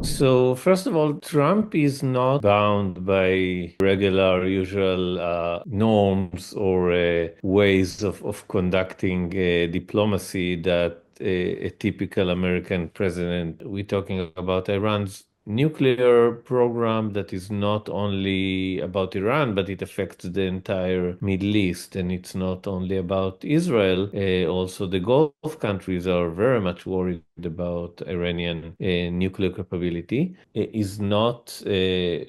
So, first of all, Trump is not bound by regular, usual norms or ways of conducting diplomacy that a typical American president. We're talking about Iran's nuclear program that is not only about Iran, but it affects the entire Middle East. And it's not only about Israel. Also, the Gulf countries are very much worried about Iranian nuclear capability. Is not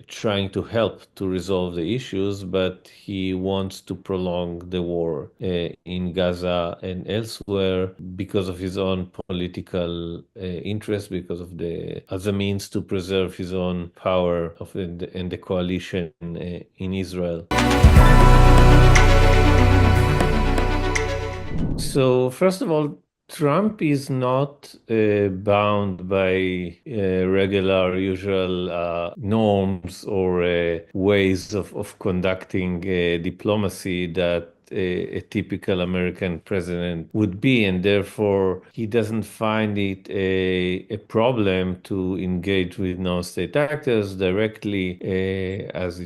trying to help to resolve the issues, but he wants to prolong the war in Gaza and elsewhere because of his own political interest, because of the as a means to preserve his own power and the coalition in Israel. So, first of all, Trump is not bound by regular, usual norms or ways of conducting diplomacy that a typical American president would be, and therefore he doesn't find it a problem to engage with non-state actors directly as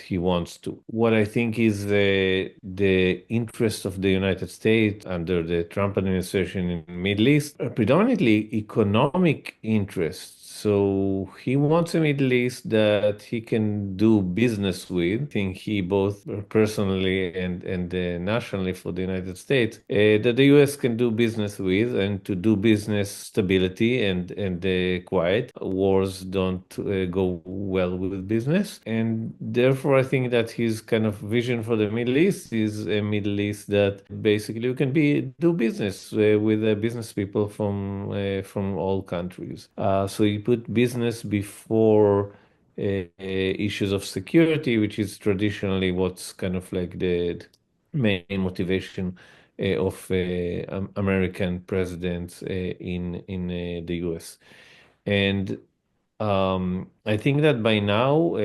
he wants to. What I think is the interest of the United States under the Trump administration in the Middle East are predominantly economic interests. So he wants a Middle East that he can do business with. I think he both personally and nationally for the United States that the U.S. can do business with, and to do business stability and quiet. Wars don't go well with business, and therefore I think that his kind of vision for the Middle East is a Middle East that basically you can do business with business people from all countries. So he put business before issues of security, which is traditionally what's kind of like the main motivation of American presidents in the U.S. And I think that by now,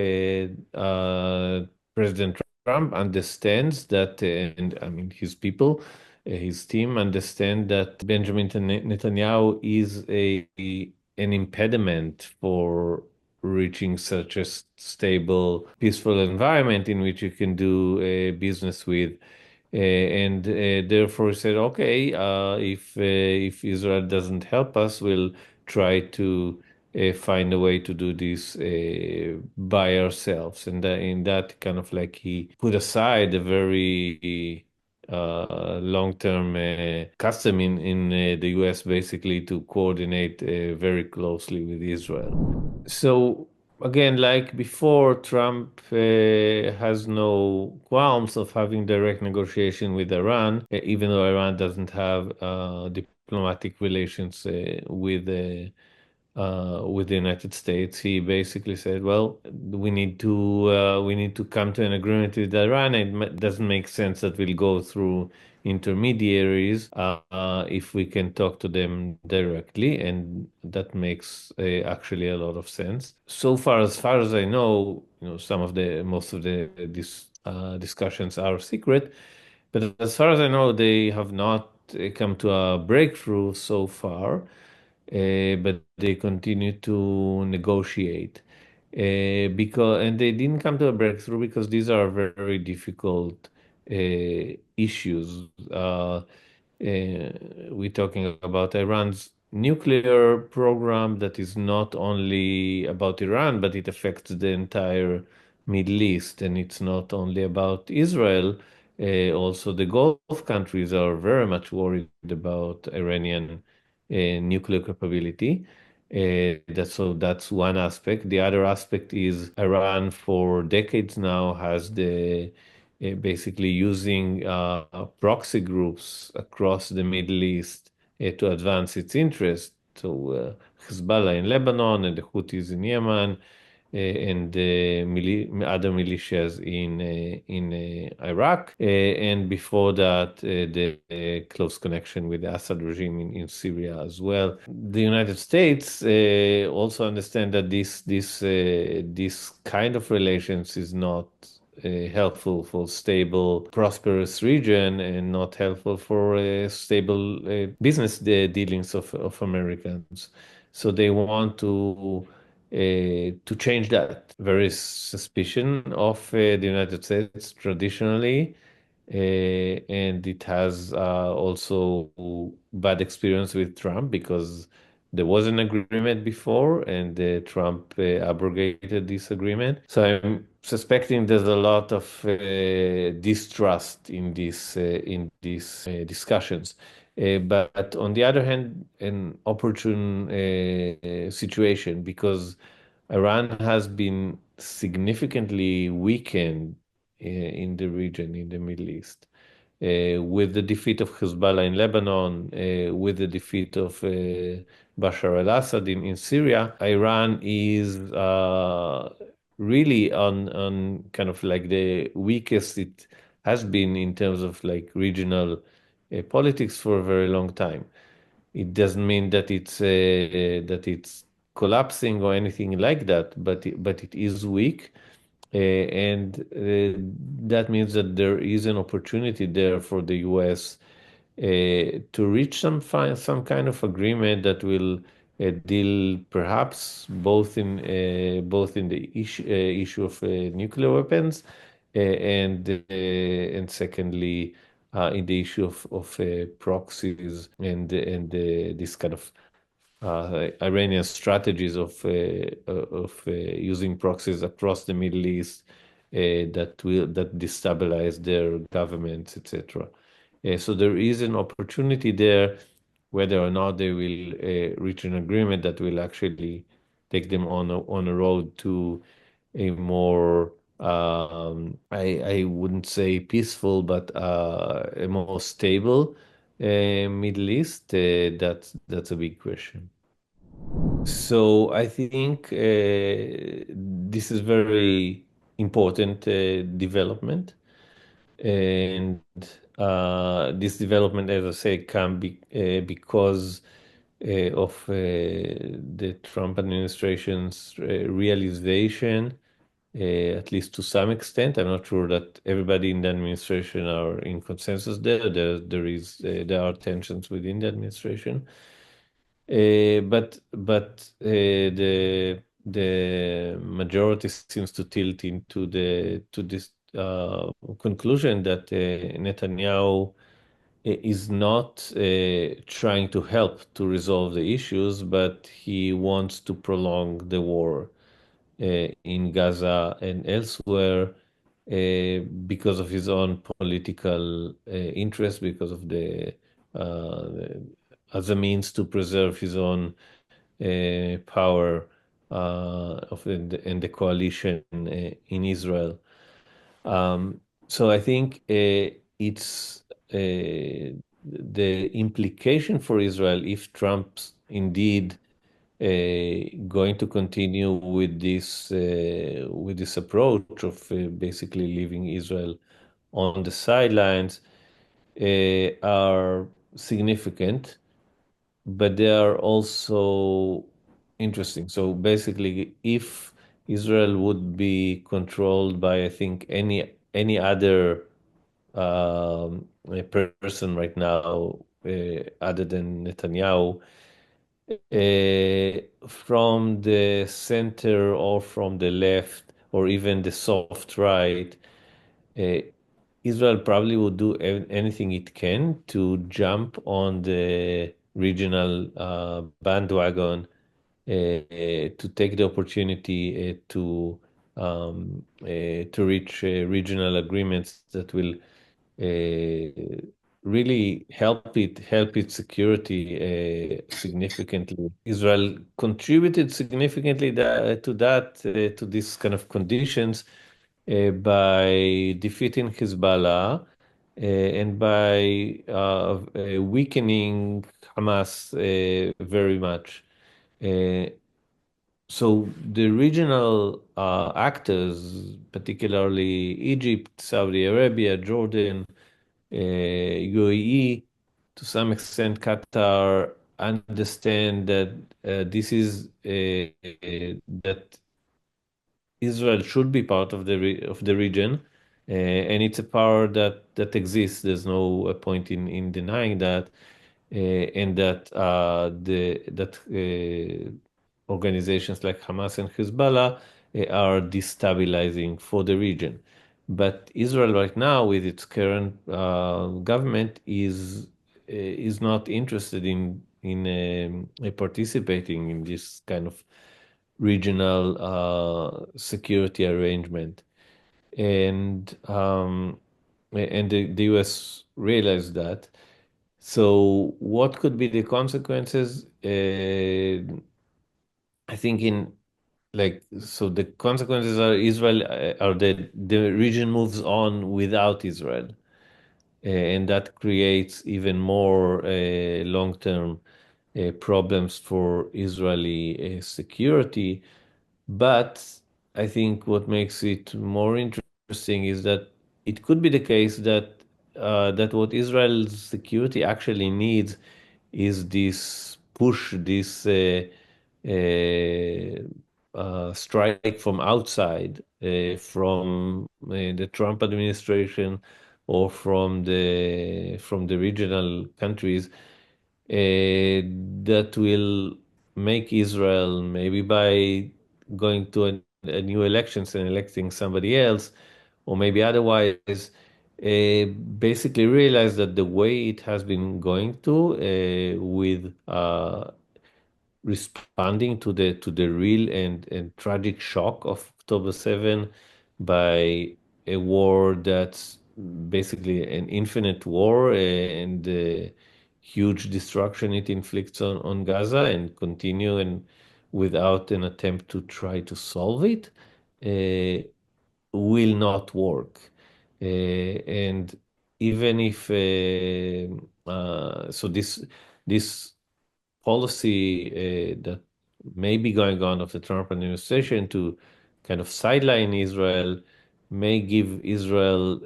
President Trump understands that, and I mean his people, his team understand that Benjamin Netanyahu is an impediment for reaching such a stable, peaceful environment in which you can do business with. And therefore he said, okay, if Israel doesn't help us, we'll try to find a way to do this by ourselves. And in that kind of like he put aside a very long-term custom in the US basically to coordinate very closely with Israel. So again, like before, Trump has no qualms of having direct negotiation with Iran, even though Iran doesn't have diplomatic relations with the United States. He basically said, "Well, we need to come to an agreement with Iran. Doesn't make sense that we'll go through intermediaries if we can talk to them directly," and that makes actually a lot of sense. So far, as far as I know, most of the discussions are secret, but as far as I know, they have not come to a breakthrough so far, but they continue to negotiate. And they didn't come to a breakthrough because these are very difficult issues. We're talking about Iran's nuclear program that is not only about Iran, but it affects the entire Middle East, and it's not only about Israel. Also, the Gulf countries are very much worried about Iranian nuclear capability. That's one aspect. The other aspect is Iran for decades now has the basically using proxy groups across the Middle East to advance its interest. So Hezbollah in Lebanon and the Houthis in Yemen and other militias in Iraq, and before that, the close connection with the Assad regime in Syria as well. The United States also understand that this kind of relations is not helpful for stable, prosperous region and not helpful for stable business dealings of Americans. So they want to change that. Very suspicion of the United States traditionally, and it has also bad experience with Trump because there was an agreement before, and Trump abrogated this agreement. So I'm suspecting there's a lot of distrust in these discussions. But on the other hand, an opportune situation because Iran has been significantly weakened in the region, in the Middle East, with the defeat of Hezbollah in Lebanon, with the defeat of Bashar al-Assad in Syria. Iran is really on kind of like the weakest it has been in terms of like regional politics for a very long time. It doesn't mean that it's collapsing or anything like that, but it is weak. And that means that there is an opportunity there for the US to reach some kind of agreement that will deal perhaps both in the issue of nuclear weapons and secondly in the issue of proxies and this kind of Iranian strategies of using proxies across the Middle East that destabilize their governments, etc. So there is an opportunity there, whether or not they will reach an agreement that will actually take them on a road to a more I wouldn't say peaceful, but a more stable Middle East. That's a big question. So I think this is very important development, and this development, as I say, can be because of the Trump administration's realization, at least to some extent. I'm not sure that everybody in the administration are in consensus there. There are tensions within the administration. But the majority seems to tilt to this conclusion that Netanyahu is not trying to help to resolve the issues, but he wants to prolong the war in Gaza and elsewhere because of his own political interest, because of uh, as a means to preserve his own power in the coalition in Israel. So I think it's the implication for Israel if Trump's indeed going to continue with this approach of basically leaving Israel on the sidelines are significant, but they are also interesting. So basically, if Israel would be controlled by, I think, any other person right now other than Netanyahu, from the center or from the left or even the soft right, uh, Israel probably would do anything it can to jump on the regional bandwagon to take the opportunity to reach regional agreements that will really help its security significantly. Israel contributed significantly to this kind of conditions by defeating Hezbollah and by weakening Hamas very much. Uh, so the regional actors, particularly Egypt, Saudi Arabia, Jordan, UAE, to some extent Qatar, understand that this is that Israel should be part of the region, and it's a power that exists. There's no point in denying that. and that organizations like Hamas and Hezbollah are destabilizing for the region. But Israel right now, with its current government, is not interested in participating in this kind of regional security arrangement, and the U.S. realized that. So, what could be the consequences? I think the consequences are Israel are that the region moves on without Israel, and that creates even more long-term problems for Israeli security. But I think what makes it more interesting is that it could be the case that what Israel's security actually needs is this push, this strike from outside, from the Trump administration or from the regional countries, that will make Israel, maybe by going to a new elections and electing somebody else, or maybe otherwise, basically realize that the way it has been going to, with responding to the real and tragic shock of October 7 by a war that's basically an infinite war, and huge destruction it inflicts on Gaza, and continue and without an attempt to try to solve it, uh, will not work. And even if so this policy that may be going on of the Trump administration to kind of sideline Israel may give Israel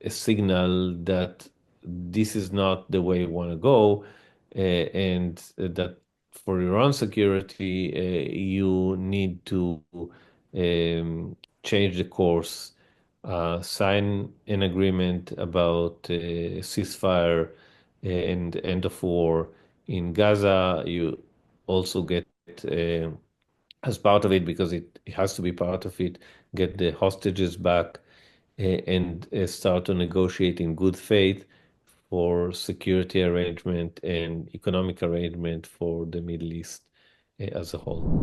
a signal that this is not the way you want to go, and that for your own security, you need to change the course, sign an agreement about ceasefire and end of war in Gaza. You also get, as part of it, because it has to be part of it, get the hostages back, and start to negotiate in good faith for security arrangement and economic arrangement for the Middle East as a whole.